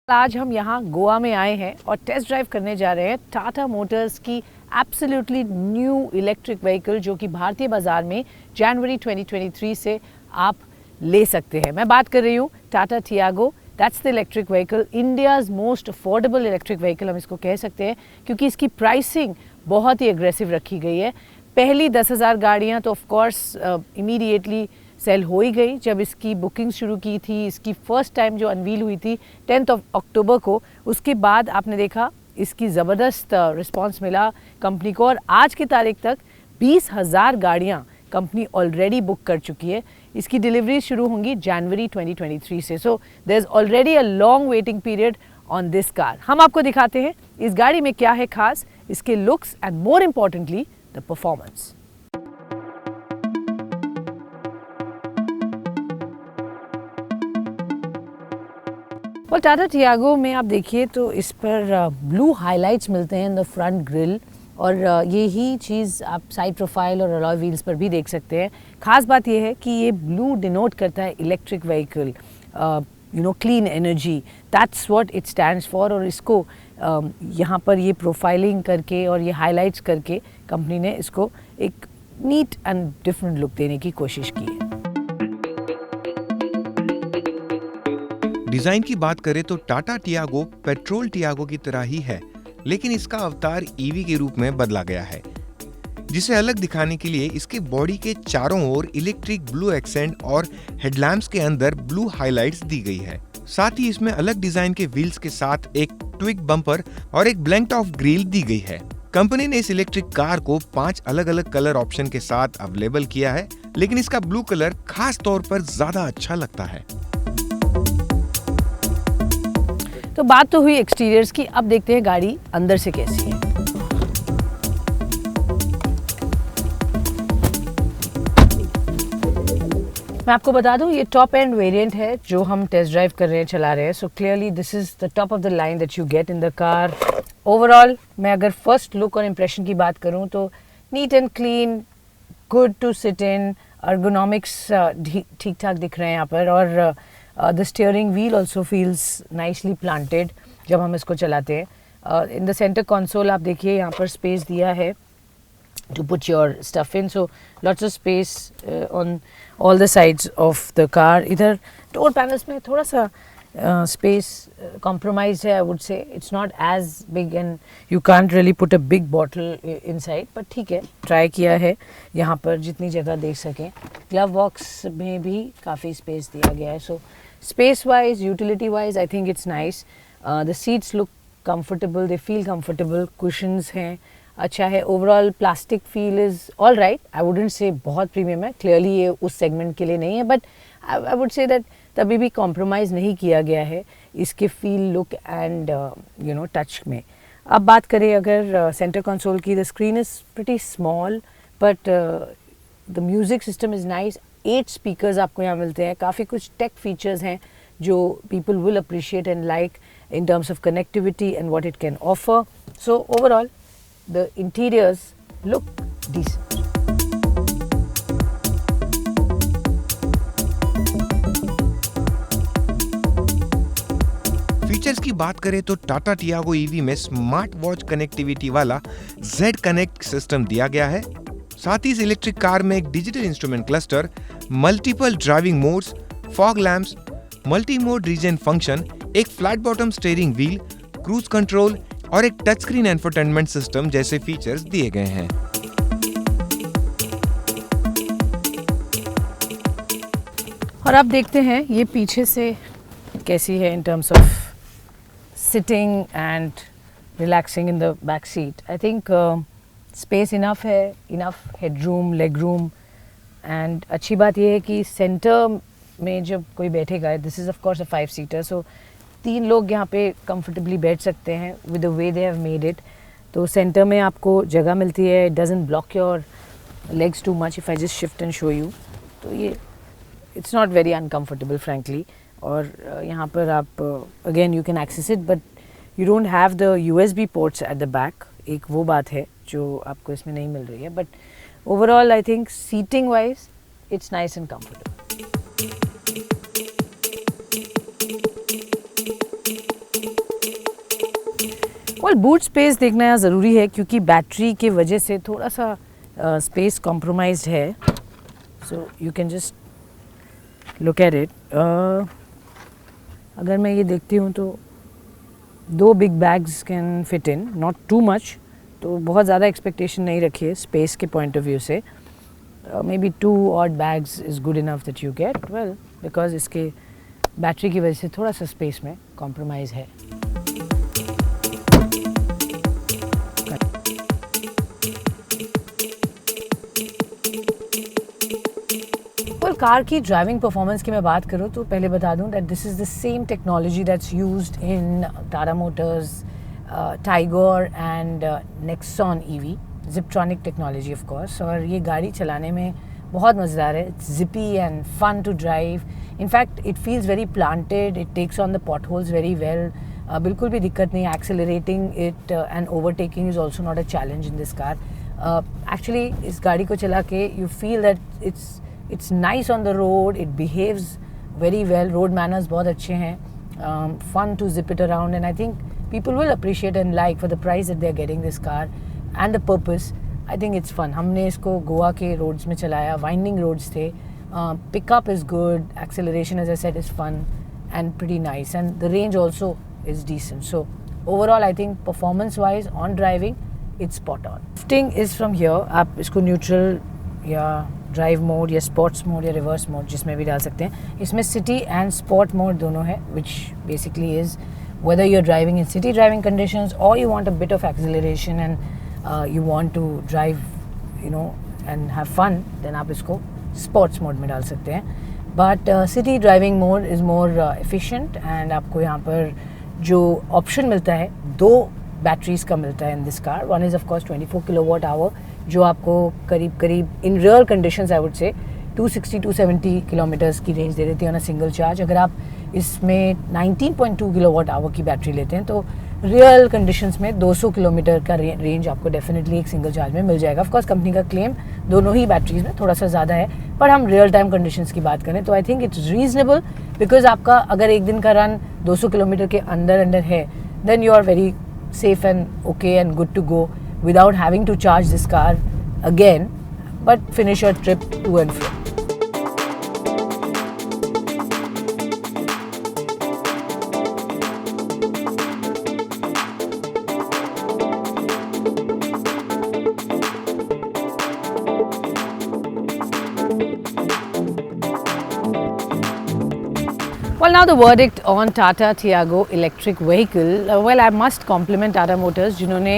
आज हम यहाँ गोवा में आए हैं और टेस्ट ड्राइव करने जा रहे हैं टाटा मोटर्स की एब्सोल्युटली न्यू इलेक्ट्रिक व्हीकल जो कि भारतीय बाज़ार में जनवरी 2023 से आप ले सकते हैं। मैं बात कर रही हूँ Tata Tiago. That's the electric vehicle, India's most affordable electric vehicle हम इसको कह सकते हैं, क्योंकि इसकी प्राइसिंग बहुत ही एग्रेसिव रखी गई है। पहली 10,000 गाड़ियाँ तो ऑफकोर्स इमीडिएटली सेल हो ही गई जब इसकी बुकिंग शुरू की थी। इसकी फ़र्स्ट टाइम जो अनवील हुई थी 10 अक्टूबर को, उसके बाद आपने देखा इसकी ज़बरदस्त रिस्पांस मिला कंपनी को और आज की तारीख तक 20,000 गाड़ियाँ कंपनी ऑलरेडी बुक कर चुकी है। इसकी डिलीवरी शुरू होंगी जनवरी 2023 से। So there is already a long waiting period on this car. हम आपको दिखाते हैं इस गाड़ी में क्या है खास, इसके looks and more importantly the performance. और टाटा टियागो में आप देखिए तो इस पर ब्लू हाइलाइट्स मिलते हैं इन द फ्रंट ग्रिल, और यही चीज़ आप साइड प्रोफाइल और अलॉय व्हील्स पर भी देख सकते हैं। ख़ास बात यह है कि ये ब्लू डिनोट करता है electric vehicle, clean energy, that's what it stands for. और इसको यहाँ पर ये प्रोफाइलिंग करके और ये हाइलाइट्स करके कंपनी ने इसको एक नीट एंड डिफरेंट लुक देने की कोशिश की है। डिजाइन की बात करें तो टाटा टियागो पेट्रोल टियागो की तरह ही है, लेकिन इसका अवतार ईवी के रूप में बदला गया है, जिसे अलग दिखाने के लिए इसके बॉडी के चारों ओर इलेक्ट्रिक ब्लू एक्सेंट और हेडलैम्प्स के अंदर ब्लू हाइलाइट्स दी गई है। साथ ही इसमें अलग डिजाइन के व्हील्स के साथ एक ट्विक बम्पर और एक ब्लैंक ऑफ ग्रिल दी गई है। कंपनी ने इस इलेक्ट्रिक कार को 5 अलग अलग कलर ऑप्शन के साथ अवेलेबल किया है, लेकिन इसका ब्लू कलर खास तौर पर ज्यादा अच्छा लगता है। तो बात तो हुई एक्सटीरियर्स की, अब देखते हैं गाड़ी अंदर से कैसी है। मैं आपको बता दूं ये टॉप एंड वेरिएंट है जो हम टेस्ट ड्राइव कर रहे हैं, चला रहे हैं। So clearly this is the top of the line that you get in the car. Overall मैं अगर फर्स्ट लुक और इम्प्रेशन की बात करूं तो neat and clean, good to sit in, ergonomics ठीक ठाक दिख रहे हैं यहाँ पर, और the steering wheel also feels nicely planted जब हम इसको चलाते हैं। in the center console आप देखिए यहाँ पर space दिया है to put your stuff in, so lots of space on all the sides of the car। इधर door panels में थोड़ा सा space compromised है, I would say it's not as big and you can't really put a big bottle inside, but ठीक है, try किया है यहाँ पर जितनी जगह देख सकें। glove box में भी काफ़ी space दिया गया है। so space wise, utility wise, I think it's nice। the seats look comfortable, they feel comfortable, cushions हैं, अच्छा है। overall plastic feel is all right, I wouldn't say बहुत premium है, clearly ये उस segment के लिए नहीं है, but I would say that तभी भी compromise नहीं किया गया है इसके feel, look and touch में। अब बात करें अगर center console की, the screen is pretty small but the music system is nice। 8 speakers आपको यहाँ मिलते हैं, काफ़ी कुछ टेक फीचर्स हैं जो people will appreciate and like in terms of connectivity and what it can offer. So overall the interiors look decent. Features की बात करें तो टाटा टियागो ईवी में स्मार्ट वॉच कनेक्टिविटी वाला Z कनेक्ट सिस्टम दिया गया है। साथ ही इस इलेक्ट्रिक कार में एक digital instrument cluster, multiple driving modes, fog lamps, multi mode regen function, एक flat bottom steering wheel, cruise control और एक टच स्क्रीन एंटरटेनमेंट सिस्टम जैसे फीचर्स दिए गए हैं। और अब देखते हैं ये पीछे से कैसी है in terms of sitting and relaxing in the back seat. I think space enough है, enough headroom, leg room, and अच्छी बात यह है कि सेंटर में जब कोई बैठेगा, this is of course a 5 seater, so 3 लोग यहाँ पे कंफर्टेबली बैठ सकते हैं with the way they have made it. तो सेंटर में आपको जगह मिलती है, it doesn't block your legs too much. If I just shift and show you, तो ये it's not very uncomfortable frankly. और यहाँ पर आप again you can access it but you don't have the USB ports at the back, एक वो बात है जो आपको इसमें नहीं मिल रही है। But overall I think seating wise it's nice and comfortable. Well boot space देखना ज़रूरी है क्योंकि बैटरी के वजह से थोड़ा सा स्पेस कॉम्प्रोमाइज्ड है. So you can just look at it. अगर मैं ये देखती हूँ तो 2 big bags can fit in, not too much. तो बहुत ज़्यादा एक्सपेक्टेशन नहीं रखिए स्पेस के पॉइंट ऑफ व्यू से. May be 2 odd bags is good enough that you get. Well because इसके बैटरी की वजह से थोड़ा सा स्पेस में कॉम्प्रोमाइज़ है. कार की ड्राइविंग परफॉर्मेंस की मैं बात करूँ तो पहले बता दूँ that this is the same technology that's used in Tata motors, Tigor and Nexon EV. Ziptronic technology of course. और ये गाड़ी चलाने में बहुत मज़ेदार है. It's zippy and fun to drive. In fact it feels very planted. It takes on the potholes very well. बिल्कुल भी दिक्कत नहीं. Accelerating it and overtaking is also not a challenge in this car. Actually इस गाड़ी को चला के you feel that it's nice on the road, it behaves very well, road manners बहुत अच्छे हैं, fun to zip it around, and I think people will appreciate and like for the price that they are getting this car and the purpose. I think it's fun. हमने इसको गोवा के roads में चलाया, winding roads थे. Pickup is good, acceleration as I said is fun and pretty nice, and the range also is decent. So overall I think performance wise on driving it's spot on. Shifting is from here. आप इसको neutral या drive mode या sports mode या reverse mode जिसमें भी डाल सकते हैं. इसमें सिटी एंड स्पोर्ट मोड दोनों है, which basically is whether you are driving in city driving conditions और you want a bit of acceleration and you want to drive you know and have fun, then आप इसको sports mode में डाल सकते हैं. But city driving mode is more efficient and आपको यहाँ पर जो ऑप्शन मिलता है 2 बैटरीज का मिलता है इन this car. One is of course 24 kilowatt hour जो आपको करीब in real conditions I would say 260-270 kilometres की रेंज दे देती है ऑन अ सिंगल चार्ज. अगर आप इसमें 19.2 किलोवाट आवर की बैटरी लेते हैं तो रियल कंडीशंस में 200 किलोमीटर का रेंज आपको डेफिनेटली एक सिंगल चार्ज में मिल जाएगा. ऑफ कोर्स कंपनी का क्लेम दोनों ही बैटरीज में थोड़ा सा ज़्यादा है, पर हम रियल टाइम कंडीशंस की बात करें तो I think it's reasonable. Because आपका अगर एक दिन का रन 200 किलोमीटर के अंदर है, then you are very safe and okay and good to go without having to charge this car again, but finish your trip to and fro. Well, now the verdict on Tata Tiago electric vehicle. Well, I must compliment Tata Motors जिन्होंने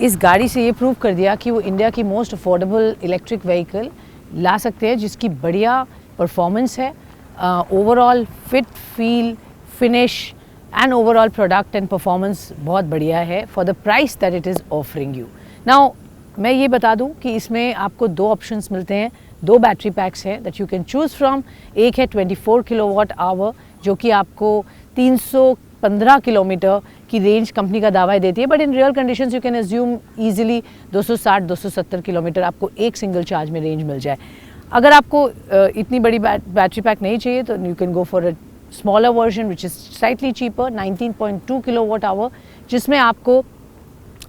इस गाड़ी से ये prove कर दिया कि वो India की मोस्ट अफोर्डेबल इलेक्ट्रिक व्हीकल ला सकते हैं जिसकी बढ़िया परफॉर्मेंस है. Overall fit, feel, finish and overall product and performance बहुत बढ़िया है for the price that it is offering you. Now मैं ये बता दूं कि इसमें आपको 2 ऑप्शंस मिलते हैं, 2 बैटरी पैक्स हैं that you can choose from. एक है 24 किलोवाट आवर जो कि आपको 315 किलोमीटर की रेंज कंपनी का दावा देती है, but in real conditions you can assume easily 260-270 kilometre आपको एक सिंगल चार्ज में रेंज मिल जाए. अगर आपको इतनी बड़ी बैटरी पैक नहीं चाहिए तो you can go for a smaller version which is slightly cheaper, 19.2 kilowatt hour, जिसमें आपको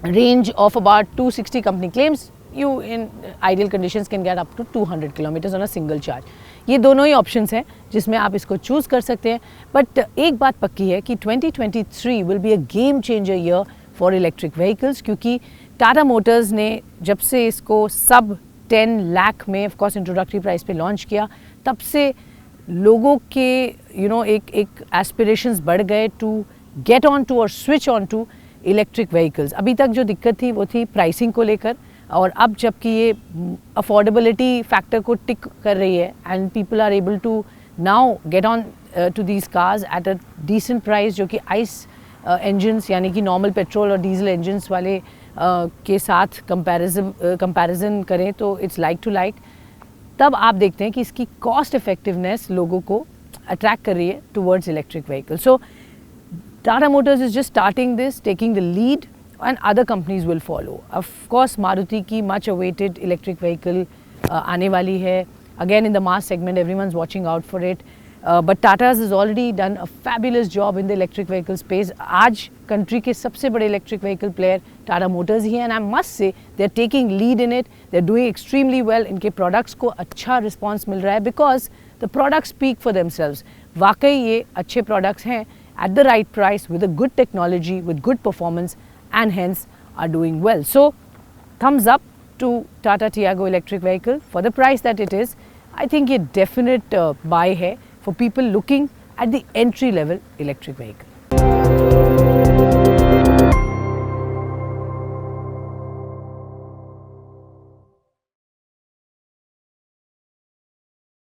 range of about 260 company claims. You in ideal conditions can get up to 200 kilometers on a single charge. ये दोनों ही options हैं जिसमें आप इसको choose कर सकते हैं. बट एक बात पक्की है कि 2023 will be a game changer year for electric vehicles, क्योंकि टाटा मोटर्स ने जब से इसको सब 10 लाख में ऑफ कोर्स इंट्रोडक्टरी प्राइस पे लॉन्च किया, तब से लोगों के एक एस्पिरेशंस बढ़ गए टू गेट ऑन टू और switch on to electric vehicles. अभी तक जो दिक्कत थी वो थी प्राइसिंग को लेकर, और अब जबकि ये अफोर्डेबिलिटी फैक्टर को टिक कर रही है and people are able to now get on to these cars at a decent price, जो कि आइस इंजन्स यानी कि नॉर्मल पेट्रोल और डीजल इंजन्स वाले के साथ कंपैरिजन करें तो इट्स लाइक टू लाइक. तब आप देखते हैं कि इसकी कॉस्ट इफेक्टिवनेस लोगों को अट्रैक्ट कर रही है towards electric vehicle. So Tata Motors is just starting this, taking the lead, and other companies will follow. Of course, Maruti की much awaited electric vehicle आने वाली है. Again in the mass segment, everyone's watching out for it. But Tatas has already done a fabulous job in the electric vehicle space. आज country के सबसे बड़े electric vehicle player Tata motors ही हैं, and I must say they are taking lead in it, they are doing extremely well. इनके products को अच्छा response मिल रहा है because the products speak for themselves. वाकई ये अच्छे प्रोडक्ट्स हैं at the right price with a good technology, with good performance, and hence are doing well. So thumbs up to Tata Tiago electric vehicle for the price that it is. I think a definite buy hai for people looking at the entry level electric vehicle.